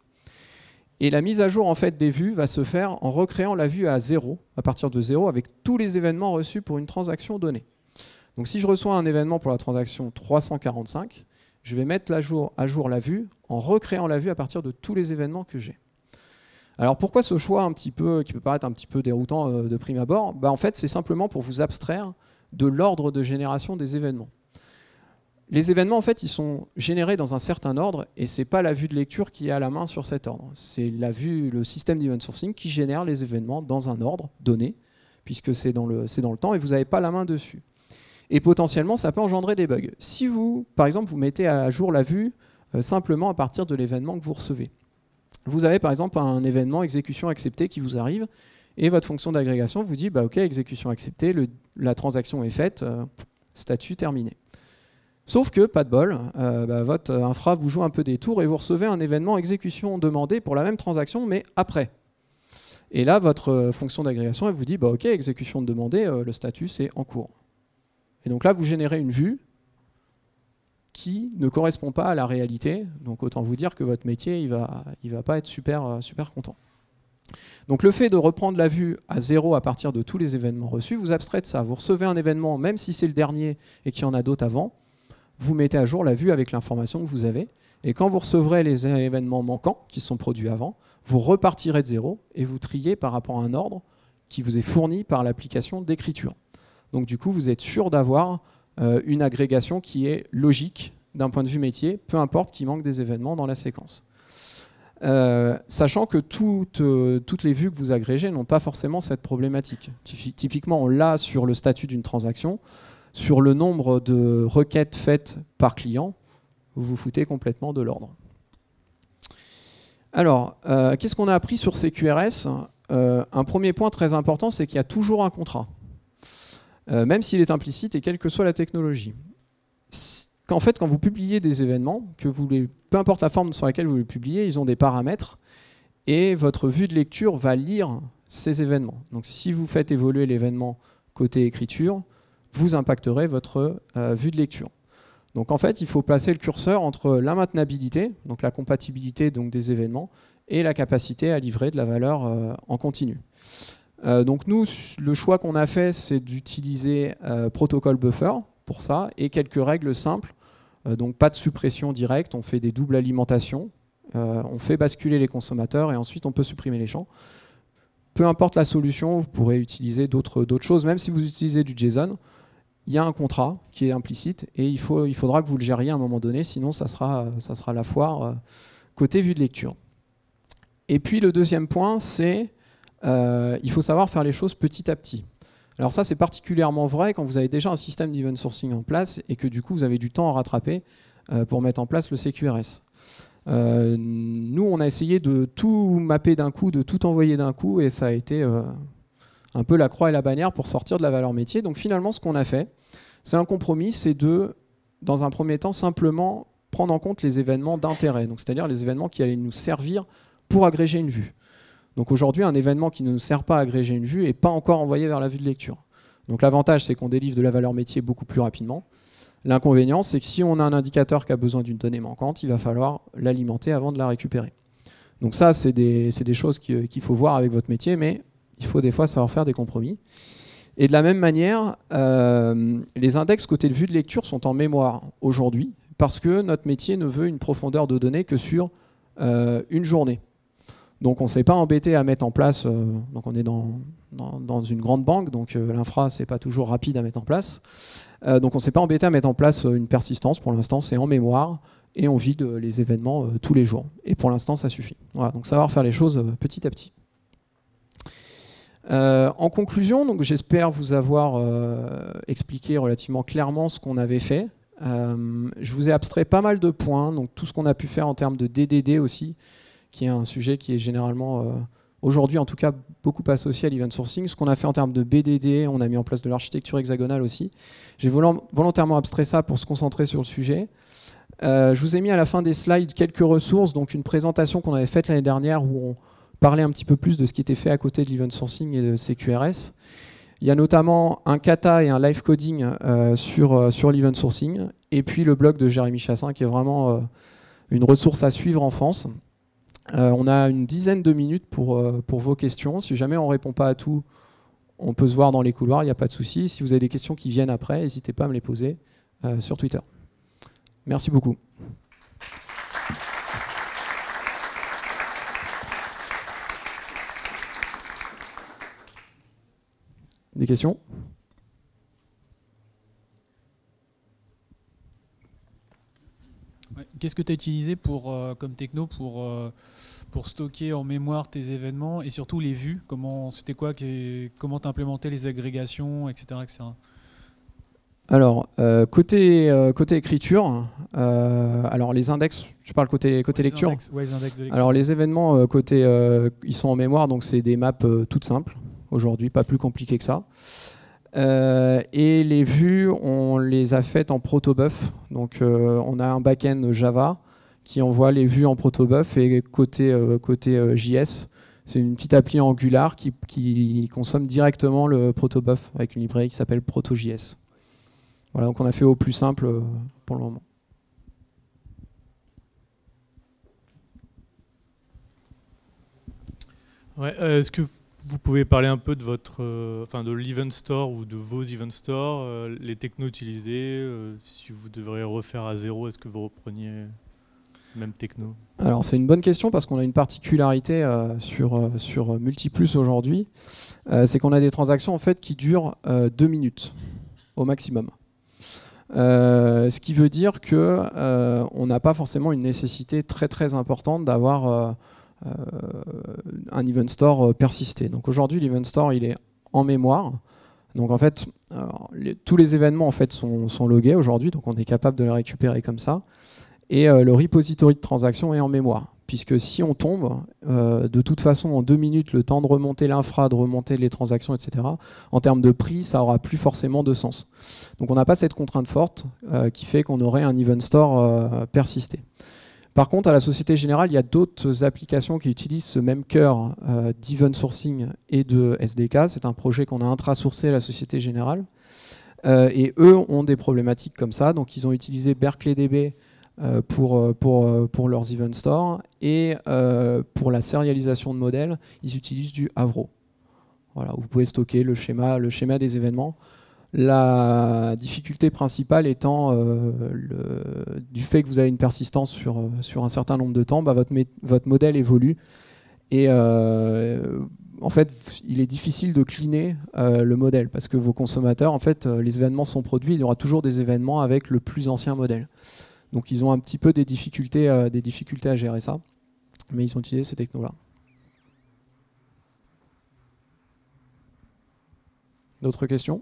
Et la mise à jour en fait, des vues va se faire en recréant la vue à 0, à partir de 0, avec tous les événements reçus pour une transaction donnée. Donc si je reçois un événement pour la transaction 345, je vais mettre à jour la vue en recréant la vue à partir de tous les événements que j'ai. Alors pourquoi ce choix qui peut paraître un petit peu déroutant de prime abord? En fait, c'est simplement pour vous abstraire de l'ordre de génération des événements. Les événements, en fait, ils sont générés dans un certain ordre et ce n'est pas la vue de lecture qui est à la main sur cet ordre. C'est le système d'event sourcing qui génère les événements dans un ordre donné, puisque c'est dans le temps et vous n'avez pas la main dessus. Et potentiellement, ça peut engendrer des bugs. Si vous, par exemple, vous mettez à jour la vue simplement à partir de l'événement que vous recevez, vous avez par exemple un événement exécution acceptée qui vous arrive et votre fonction d'agrégation vous dit OK, exécution acceptée, la transaction est faite, statut terminé. Sauf que, pas de bol, votre infra vous joue un peu des tours et vous recevez un événement exécution demandée pour la même transaction mais après. Et là, votre fonction d'agrégation elle vous dit OK, exécution demandée, le statut c'est en cours. Et donc là, vous générez une vue qui ne correspond pas à la réalité. Donc autant vous dire que votre métier, il va pas être super content. Donc le fait de reprendre la vue à 0 à partir de tous les événements reçus, vous abstrait de ça. Vous recevez un événement, même si c'est le dernier et qu'il y en a d'autres avant, vous mettez à jour la vue avec l'information que vous avez. Et quand vous recevrez les événements manquants qui sont produits avant, vous repartirez de 0 et vous triez par rapport à un ordre qui vous est fourni par l'application d'écriture. Donc du coup, vous êtes sûr d'avoir une agrégation qui est logique d'un point de vue métier, peu importe qu'il manque des événements dans la séquence. Sachant que toutes les vues que vous agrégez n'ont pas forcément cette problématique. Typiquement, on l'a sur le statut d'une transaction, sur le nombre de requêtes faites par client, vous vous foutez complètement de l'ordre. Alors, qu'est-ce qu'on a appris sur CQRS? Un premier point très important, c'est qu'il y a toujours un contrat. Même s'il est implicite et quelle que soit la technologie. En fait, quand vous publiez des événements, peu importe la forme sur laquelle vous les publiez, ils ont des paramètres et votre vue de lecture va lire ces événements. Donc si vous faites évoluer l'événement côté écriture, vous impacterez votre vue de lecture. Donc en fait, il faut placer le curseur entre la maintenabilité, donc la compatibilité donc, des événements, et la capacité à livrer de la valeur en continu. Donc nous, le choix qu'on a fait, c'est d'utiliser protocole buffer pour ça, et quelques règles simples. Donc pas de suppression directe, on fait des doubles alimentations, on fait basculer les consommateurs et ensuite on peut supprimer les champs. Peu importe la solution, vous pourrez utiliser d'autres choses, même si vous utilisez du JSON, il y a un contrat qui est implicite et il faudra que vous le gériez à un moment donné, sinon ça sera la foire côté vue de lecture. Et puis le deuxième point, c'est il faut savoir faire les choses petit à petit. Alors ça, c'est particulièrement vrai quand vous avez déjà un système d'event sourcing en place et que du coup, vous avez du temps à rattraper pour mettre en place le CQRS. Nous, on a essayé de tout mapper d'un coup, de tout envoyer d'un coup, et ça a été un peu la croix et la bannière pour sortir de la valeur métier. Donc finalement, ce qu'on a fait, c'est un compromis, c'est de, dans un premier temps, simplement prendre en compte les événements d'intérêt, donc c'est-à-dire les événements qui allaient nous servir pour agréger une vue. Donc aujourd'hui, un événement qui ne nous sert pas à agréger une vue n'est pas encore envoyé vers la vue de lecture. Donc l'avantage, c'est qu'on délivre de la valeur métier beaucoup plus rapidement. L'inconvénient, c'est que si on a un indicateur qui a besoin d'une donnée manquante, il va falloir l'alimenter avant de la récupérer. Donc ça, c'est des choses qu'il faut voir avec votre métier, mais il faut des fois savoir faire des compromis. Et de la même manière, les index côté de vue de lecture sont en mémoire aujourd'hui, parce que notre métier ne veut une profondeur de données que sur une journée. Donc on ne s'est pas embêté à mettre en place, donc on est dans une grande banque, donc l'infra, c'est pas toujours rapide à mettre en place. Donc on ne s'est pas embêté à mettre en place une persistance, pour l'instant c'est en mémoire, et on vide les événements tous les jours. Et pour l'instant ça suffit. Voilà, donc savoir faire les choses petit à petit. En conclusion, donc j'espère vous avoir expliqué relativement clairement ce qu'on avait fait. Je vous ai abstrait pas mal de points, donc tout ce qu'on a pu faire en termes de DDD aussi, qui est un sujet qui est généralement, aujourd'hui en tout cas, beaucoup associé à l'event sourcing. Ce qu'on a fait en termes de BDD, on a mis en place de l'architecture hexagonale aussi. J'ai volontairement abstrait ça pour se concentrer sur le sujet. Je vous ai mis à la fin des slides quelques ressources, donc une présentation qu'on avait faite l'année dernière où on parlait un petit peu plus de ce qui était fait à côté de l'event sourcing et de CQRS. Il y a notamment un kata et un live coding sur l'event sourcing, et puis le blog de Jérémy Chassin qui est vraiment une ressource à suivre en France. On a une dizaine de minutes pour vos questions. Si jamais on ne répond pas à tout, on peut se voir dans les couloirs, il n'y a pas de souci. Si vous avez des questions qui viennent après, n'hésitez pas à me les poser sur Twitter. Merci beaucoup. Des questions ? Ouais. Qu'est-ce que tu as utilisé comme techno pour stocker en mémoire tes événements et surtout les vues? C'était quoi, comment tu implémentais les agrégations, etc. etc. Alors, côté écriture, alors les index, je parle côté lecture. Les index de lecture. Alors les événements, ils sont en mémoire, donc c'est des maps toutes simples aujourd'hui, pas plus compliqué que ça. Et les vues, on les a faites en protobuf. Donc on a un back-end Java qui envoie les vues en protobuf, et côté JS, c'est une petite appli Angular qui consomme directement le protobuf avec une librairie qui s'appelle ProtoJS. Voilà, donc on a fait au plus simple pour le moment. Ouais, est-ce que vous pouvez parler un peu de de l'Event Store ou de vos Event Store, les technos utilisés, si vous devriez refaire à zéro, est-ce que vous repreniez même techno? Alors c'est une bonne question parce qu'on a une particularité sur Multiplus aujourd'hui, c'est qu'on a des transactions en fait qui durent 2 minutes au maximum. Ce qui veut dire que on n'a pas forcément une nécessité très très importante d'avoir un event store persisté. Donc aujourd'hui, l'event store il est en mémoire. Donc en fait, tous les événements en fait sont logués aujourd'hui, donc on est capable de les récupérer comme ça. Et le repository de transaction est en mémoire, puisque si on tombe, de toute façon en 2 minutes, le temps de remonter l'infra, de remonter les transactions, etc., en termes de prix, ça aura plus forcément de sens. Donc on n'a pas cette contrainte forte qui fait qu'on aurait un event store persisté. Par contre, à la Société Générale, il y a d'autres applications qui utilisent ce même cœur d'event sourcing et de SDK. C'est un projet qu'on a intrasourcé à la Société Générale. Et eux ont des problématiques comme ça. Donc ils ont utilisé BerkeleyDB pour leurs event stores, et pour la sérialisation de modèles, ils utilisent du Avro. Voilà, vous pouvez stocker le schéma des événements. La difficulté principale étant du fait que vous avez une persistance sur un certain nombre de temps, votre modèle évolue, et en fait il est difficile de cleaner le modèle parce que vos consommateurs, en fait les événements sont produits, il y aura toujours des événements avec le plus ancien modèle. Donc ils ont un petit peu des difficultés à gérer ça, mais ils ont utilisé ces technos-là. D'autres questions ?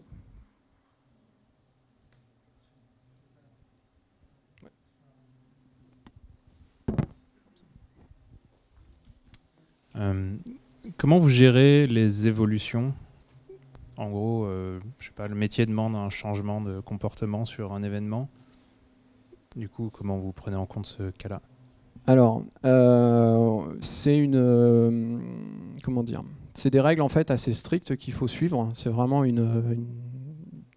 Comment vous gérez les évolutions? En gros, je sais pas, le métier demande un changement de comportement sur un événement. Du coup, comment vous prenez en compte ce cas-là? Alors, c'est comment dire? C'est des règles en fait assez strictes qu'il faut suivre. C'est vraiment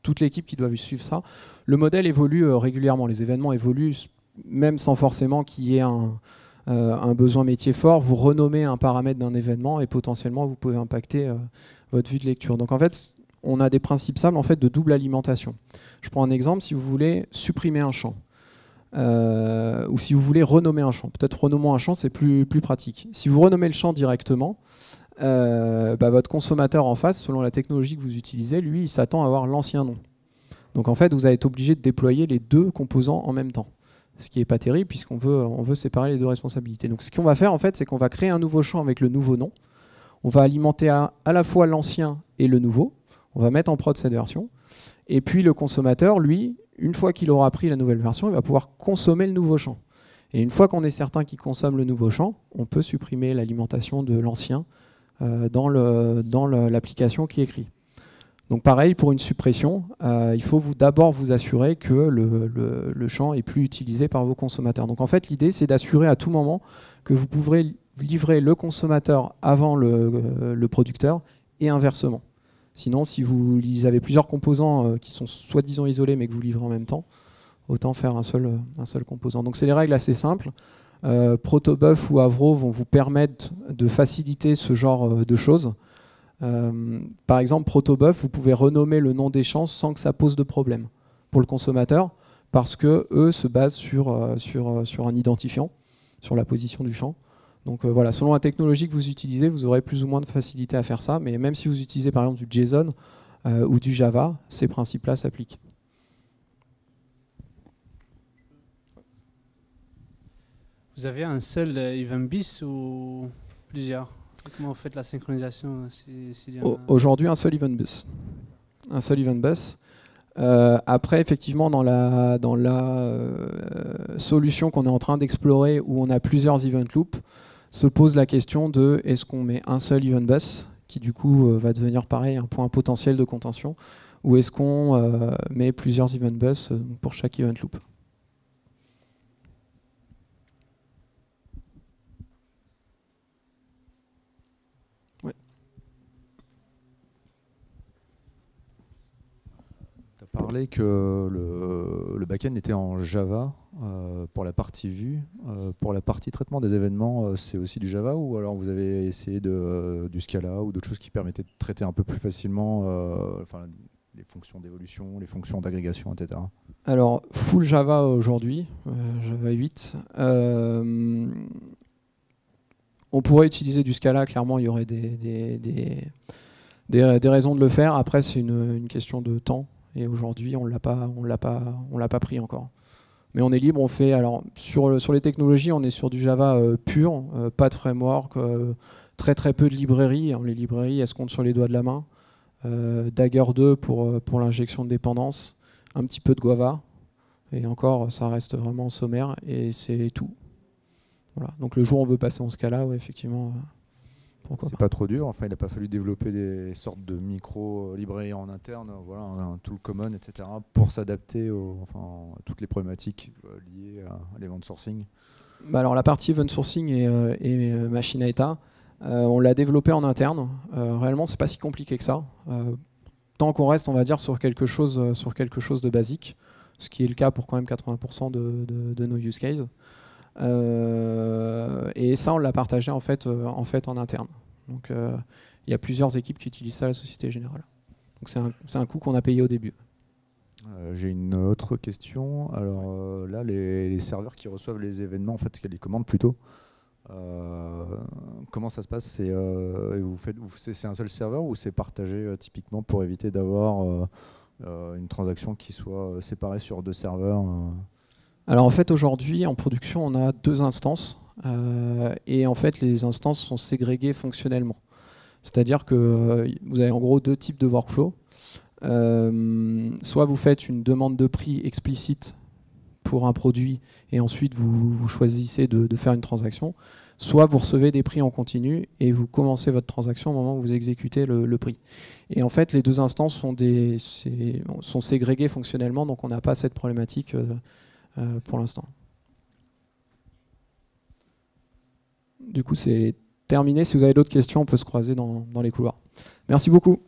toute l'équipe qui doit suivre ça. Le modèle évolue régulièrement. Les événements évoluent, même sans forcément qu'il y ait un besoin métier fort. Vous renommez un paramètre d'un événement et potentiellement vous pouvez impacter votre vue de lecture. Donc en fait, on a des principes simples en fait de double alimentation. Je prends un exemple. Si vous voulez supprimer un champ, ou si vous voulez renommer un champ. Peut-être renommons un champ, c'est plus pratique. Si vous renommez le champ directement, votre consommateur en face, selon la technologie que vous utilisez, lui, il s'attend à avoir l'ancien nom. Donc en fait, vous allez être obligé de déployer les deux composants en même temps. Ce qui n'est pas terrible, puisqu'on veut séparer les deux responsabilités. Donc ce qu'on va faire, en fait, c'est qu'on va créer un nouveau champ avec le nouveau nom. On va alimenter à la fois l'ancien et le nouveau. On va mettre en prod cette version. Et puis le consommateur, lui, une fois qu'il aura pris la nouvelle version, il va pouvoir consommer le nouveau champ. Et une fois qu'on est certain qu'il consomme le nouveau champ, on peut supprimer l'alimentation de l'ancien dans l'application qui est écrite. Donc pareil, pour une suppression, il faut d'abord vous assurer que le champ est plus utilisé par vos consommateurs. Donc en fait, l'idée, c'est d'assurer à tout moment que vous pourrez livrer le consommateur avant le producteur et inversement. Sinon, si vous avez plusieurs composants qui sont soi-disant isolés mais que vous livrez en même temps, autant faire un seul composant. Donc c'est des règles assez simples. Protobuf ou Avro vont vous permettre de faciliter ce genre de choses. Par exemple, Protobuf, vous pouvez renommer le nom des champs sans que ça pose de problème pour le consommateur, parce que eux se basent sur un identifiant, sur la position du champ. Donc voilà, selon la technologie que vous utilisez, vous aurez plus ou moins de facilité à faire ça, mais même si vous utilisez par exemple du JSON ou du Java, ces principes-là s'appliquent. Vous avez un seul event bus ou plusieurs? Comment vous faites la synchronisation Aujourd'hui, un seul event bus. Un seul event bus. Après, effectivement, dans la solution qu'on est en train d'explorer, où on a plusieurs event loops, se pose la question de est-ce qu'on met un seul event bus, qui du coup va devenir pareil, un point potentiel de contention, ou est-ce qu'on met plusieurs event bus pour chaque event loop. Ouais. Tu as parlé que le back-end était en Java pour la partie vue. Pour la partie traitement des événements, c'est aussi du Java, ou alors vous avez essayé du Scala ou d'autres choses qui permettaient de traiter un peu plus facilement les fonctions d'évolution, les fonctions d'agrégation, etc. Alors, full Java aujourd'hui, Java 8. On pourrait utiliser du Scala, clairement, il y aurait des raisons de le faire. Après, c'est une question de temps. Et aujourd'hui, on l'a pas pris encore. Mais on est libre, on fait. Alors sur les technologies, on est sur du Java pur, pas de framework, très peu de librairies. Les librairies, elles se comptent sur les doigts de la main. Dagger 2 pour l'injection de dépendance, un petit peu de Guava, et encore, ça reste vraiment sommaire, et c'est tout. Voilà. Donc le jour où on veut passer en Scala, ouais, effectivement. C'est pas trop dur, enfin il n'a pas fallu développer des sortes de micro-librairies en interne, voilà, un tool common, etc. pour s'adapter à toutes les problématiques liées à l'event sourcing. Alors la partie event sourcing et machine à état, on l'a développé en interne. Réellement, c'est pas si compliqué que ça. Tant qu'on reste, on va dire, sur quelque chose de basique, ce qui est le cas pour quand même 80% de nos use cases. Et ça, on l'a partagé en fait en interne. Donc il y a plusieurs équipes qui utilisent ça à la Société Générale. Donc c'est un coût qu'on a payé au début. J'ai une autre question. Alors là, les serveurs qui reçoivent les événements, en fait, les commandes plutôt, comment ça se passe? C'est un seul serveur ou c'est partagé typiquement pour éviter d'avoir une transaction qui soit séparée sur deux serveurs? Alors en fait aujourd'hui en production on a deux instances et en fait les instances sont ségrégées fonctionnellement. C'est-à-dire que vous avez en gros deux types de workflow. Soit vous faites une demande de prix explicite pour un produit et ensuite vous choisissez de faire une transaction, soit vous recevez des prix en continu et vous commencez votre transaction au moment où vous exécutez le prix. Et en fait, les deux instances sont ségrégées fonctionnellement, donc on n'a pas cette problématique pour l'instant. Du coup, c'est terminé. Si vous avez d'autres questions, on peut se croiser dans les couloirs. Merci beaucoup.